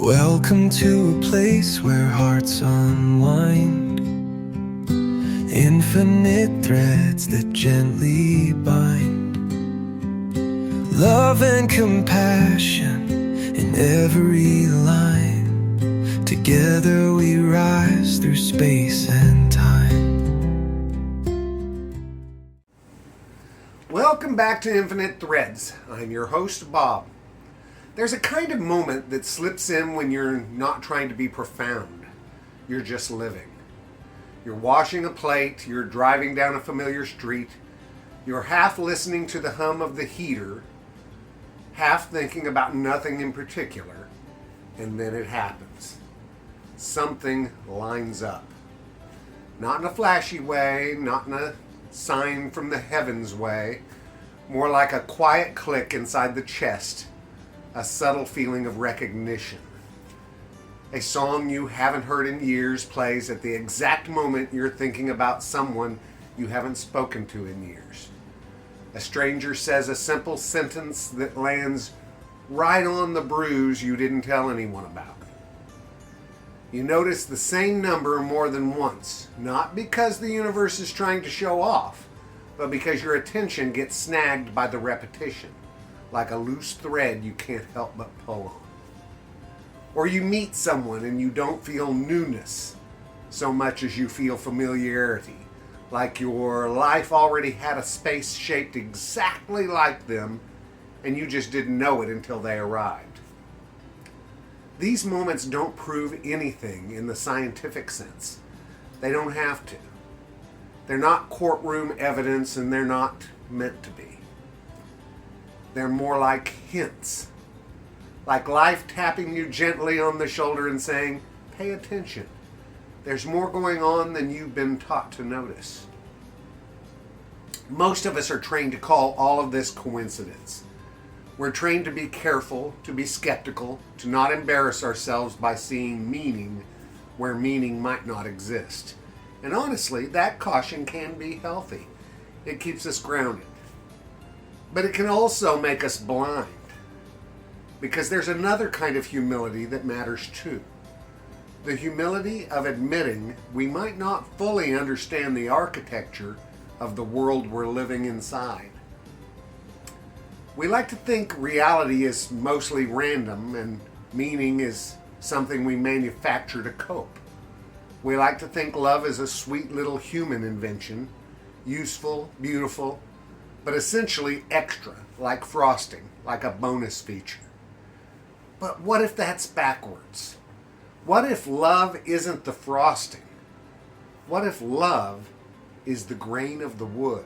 Welcome to a place where hearts unwind, infinite threads that gently bind, love and compassion in every line. Together we rise through space and time. Welcome back to Infinite Threads. I'm your host, Bob. There's a kind of moment that slips in when you're not trying to be profound. You're just living. You're washing a plate, you're driving down a familiar street, you're half listening to the hum of the heater, half thinking about nothing in particular, and then it happens. Something lines up. Not in a flashy way, not in a sign from the heavens way, more like a quiet click inside the chest. A subtle feeling of recognition. A song you haven't heard in years plays at the exact moment you're thinking about someone you haven't spoken to in years. A stranger says a simple sentence that lands right on the bruise you didn't tell anyone about. You notice the same number more than once, not because the universe is trying to show off, but because your attention gets snagged by the repetition. Like a loose thread you can't help but pull on. Or you meet someone and you don't feel newness so much as you feel familiarity, like your life already had a space shaped exactly like them and you just didn't know it until they arrived. These moments don't prove anything in the scientific sense. They don't have to. They're not courtroom evidence and they're not meant to be. They're more like hints, like life tapping you gently on the shoulder and saying, pay attention. There's more going on than you've been taught to notice. Most of us are trained to call all of this coincidence. We're trained to be careful, to be skeptical, to not embarrass ourselves by seeing meaning where meaning might not exist. And honestly, that caution can be healthy. It keeps us grounded. But it can also make us blind, because there's another kind of humility that matters too. The humility of admitting we might not fully understand the architecture of the world we're living inside. We like to think reality is mostly random and meaning is something we manufacture to cope. We like to think love is a sweet little human invention, useful, beautiful, but essentially extra, like frosting, like a bonus feature. But what if that's backwards? What if love isn't the frosting? What if love is the grain of the wood?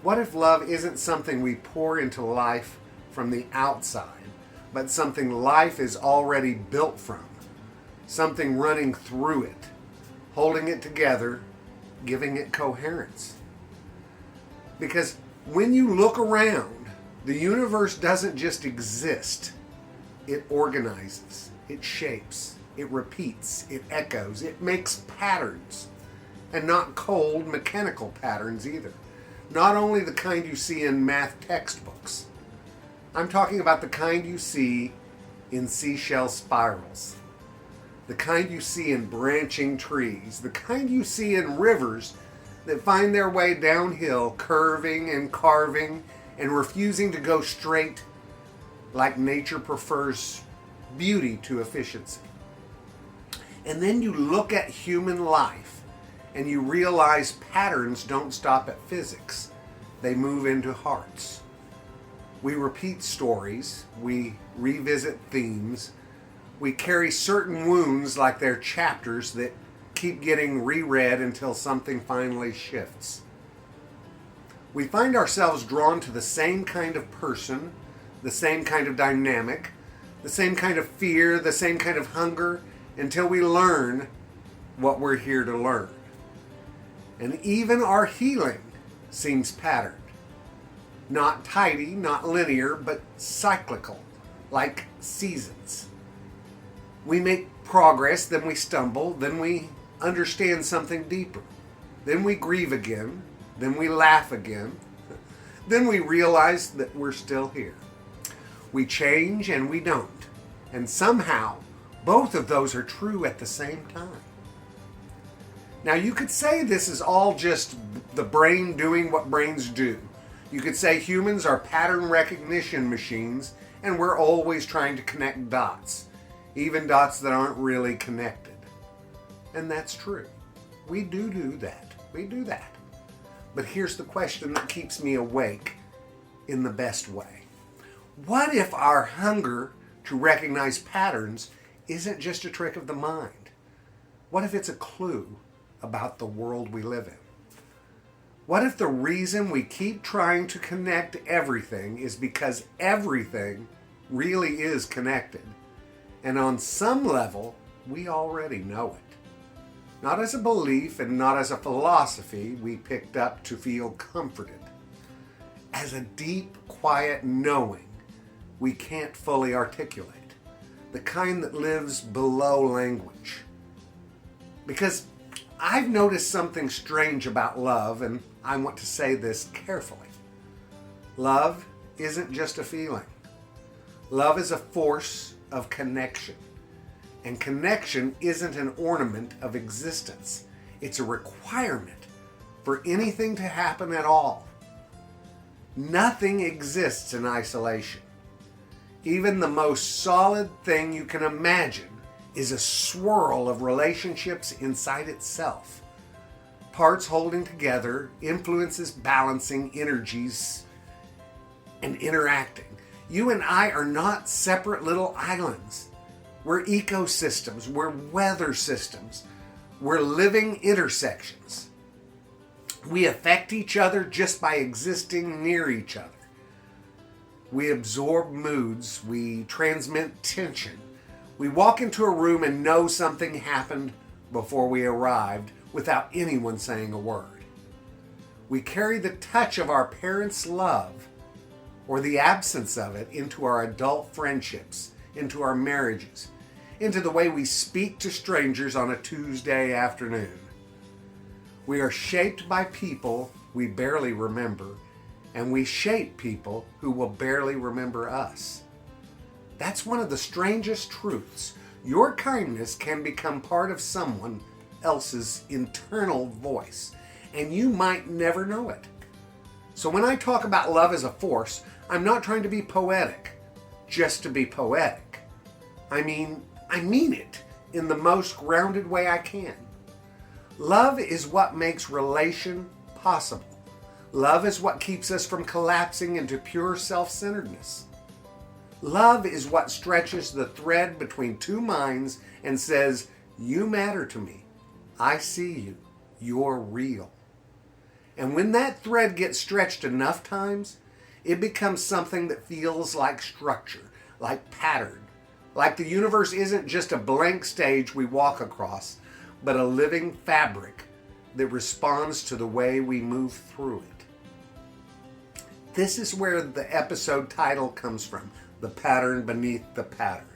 What if love isn't something we pour into life from the outside, but something life is already built from? Something running through it, holding it together, giving it coherence. Because when you look around, the universe doesn't just exist. It organizes, it shapes, it repeats, it echoes, it makes patterns. And not cold, mechanical patterns either. Not only the kind you see in math textbooks. I'm talking about the kind you see in seashell spirals. The kind you see in branching trees. The kind you see in rivers that find their way downhill, curving and carving and refusing to go straight, like nature prefers beauty to efficiency. And then you look at human life and you realize patterns don't stop at physics. They move into hearts. We repeat stories, we revisit themes, we carry certain wounds like they're chapters that keep getting reread until something finally shifts. We find ourselves drawn to the same kind of person, the same kind of dynamic, the same kind of fear, the same kind of hunger, until we learn what we're here to learn. And even our healing seems patterned. Not tidy, not linear, but cyclical, like seasons. We make progress, then we stumble, then we understand something deeper. Then we grieve again, then we laugh again, then we realize that we're still here. We change and we don't. And somehow, both of those are true at the same time. Now, you could say this is all just the brain doing what brains do. You could say humans are pattern recognition machines, and we're always trying to connect dots, even dots that aren't really connected. And that's true. We do that. We do that. But here's the question that keeps me awake in the best way. What if our hunger to recognize patterns isn't just a trick of the mind? What if it's a clue about the world we live in? What if the reason we keep trying to connect everything is because everything really is connected? And on some level, we already know it. Not as a belief and not as a philosophy we picked up to feel comforted. As a deep, quiet knowing we can't fully articulate. The kind that lives below language. Because I've noticed something strange about love, and I want to say this carefully. Love isn't just a feeling. Love is a force of connection. And connection isn't an ornament of existence. It's a requirement for anything to happen at all. Nothing exists in isolation. Even the most solid thing you can imagine is a swirl of relationships inside itself. Parts holding together, influences balancing, energies, and interacting. You and I are not separate little islands. We're ecosystems, we're weather systems, we're living intersections. We affect each other just by existing near each other. We absorb moods, we transmit tension. We walk into a room and know something happened before we arrived without anyone saying a word. We carry the touch of our parents' love, or the absence of it, into our adult friendships, into our marriages, into the way we speak to strangers on a Tuesday afternoon. We are shaped by people we barely remember, and we shape people who will barely remember us. That's one of the strangest truths. Your kindness can become part of someone else's internal voice, and you might never know it. So when I talk about love as a force, I'm not trying to be poetic, just to be poetic. I mean it in the most grounded way I can. Love is what makes relation possible. Love is what keeps us from collapsing into pure self-centeredness. Love is what stretches the thread between two minds and says, you matter to me. I see you. You're real. And when that thread gets stretched enough times, it becomes something that feels like structure, like pattern, like the universe isn't just a blank stage we walk across, but a living fabric that responds to the way we move through it. This is where the episode title comes from, The Pattern Beneath the Pattern.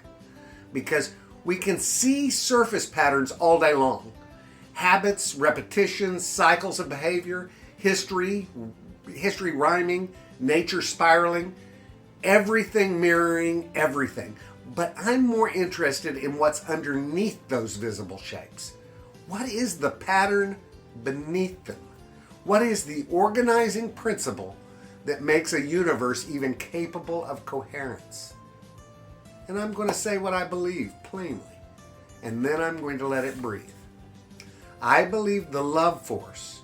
Because we can see surface patterns all day long. Habits, repetitions, cycles of behavior, history rhyming, nature spiraling, everything mirroring everything. But I'm more interested in what's underneath those visible shapes. What is the pattern beneath them? What is the organizing principle that makes a universe even capable of coherence? And I'm going to say what I believe plainly, and then I'm going to let it breathe. I believe the love force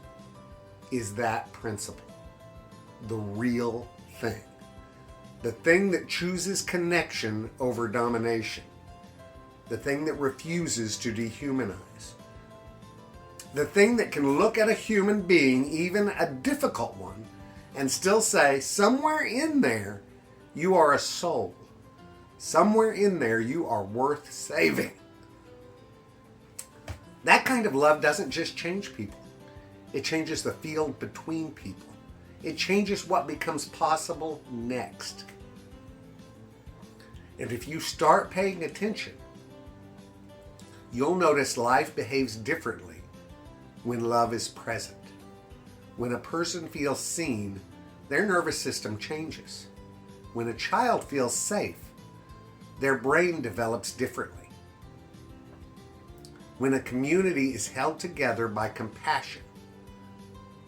is that principle, the real thing, the thing that chooses connection over domination, the thing that refuses to dehumanize, the thing that can look at a human being, even a difficult one, and still say, somewhere in there, you are a soul. Somewhere in there, you are worth saving. That kind of love doesn't just change people. It changes the field between people. It changes what becomes possible next. And if you start paying attention, you'll notice life behaves differently when love is present. When a person feels seen, their nervous system changes. When a child feels safe, their brain develops differently. When a community is held together by compassion,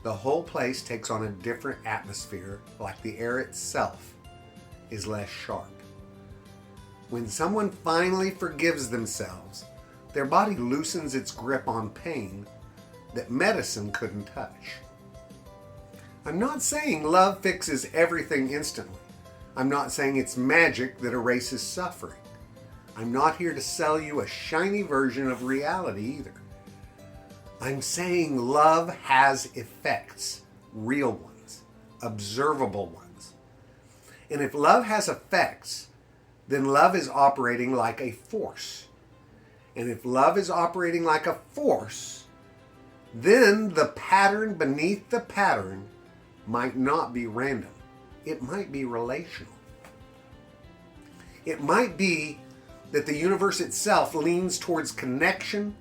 the whole place takes on a different atmosphere, like the air itself is less sharp. When someone finally forgives themselves, their body loosens its grip on pain that medicine couldn't touch. I'm not saying love fixes everything instantly. I'm not saying it's magic that erases suffering. I'm not here to sell you a shiny version of reality either. I'm saying love has effects, real ones, observable ones. And if love has effects, then love is operating like a force. And if love is operating like a force, then the pattern beneath the pattern might not be random. It might be relational. It might be that the universe itself leans towards connection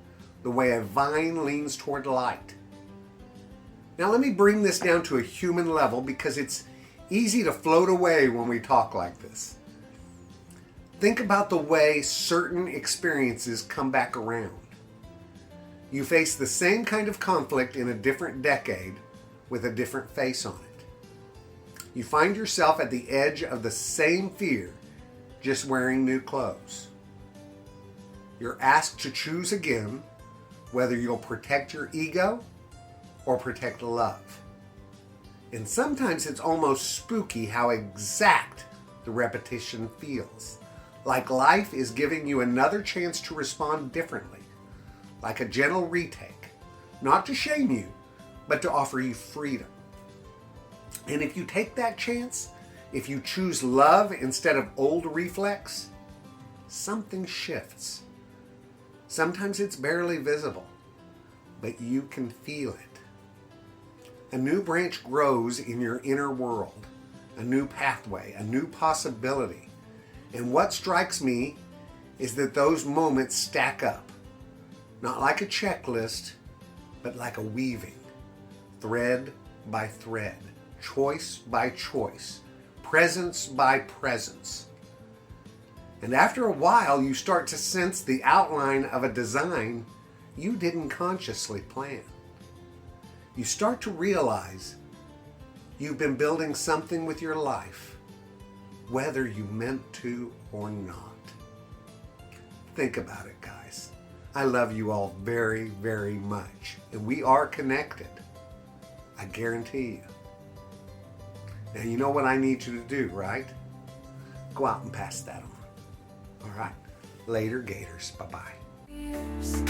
the way a vine leans toward light. Now let me bring this down to a human level because it's easy to float away when we talk like this. Think about the way certain experiences come back around. You face the same kind of conflict in a different decade with a different face on it. You find yourself at the edge of the same fear, just wearing new clothes. You're asked to choose again whether you'll protect your ego or protect love. And sometimes it's almost spooky how exact the repetition feels. Like life is giving you another chance to respond differently. Like a gentle retake. Not to shame you, but to offer you freedom. And if you take that chance, if you choose love instead of old reflex, something shifts. Sometimes it's barely visible, but you can feel it. A new branch grows in your inner world, a new pathway, a new possibility. And what strikes me is that those moments stack up, not like a checklist, but like a weaving, thread by thread, choice by choice, presence by presence. And after a while, you start to sense the outline of a design you didn't consciously plan. You start to realize you've been building something with your life, whether you meant to or not. Think about it, guys. I love you all very, very much, and we are connected. I guarantee you. Now, you know what I need you to do, right? Go out and pass that on. All right. Later, Gators. Bye-bye.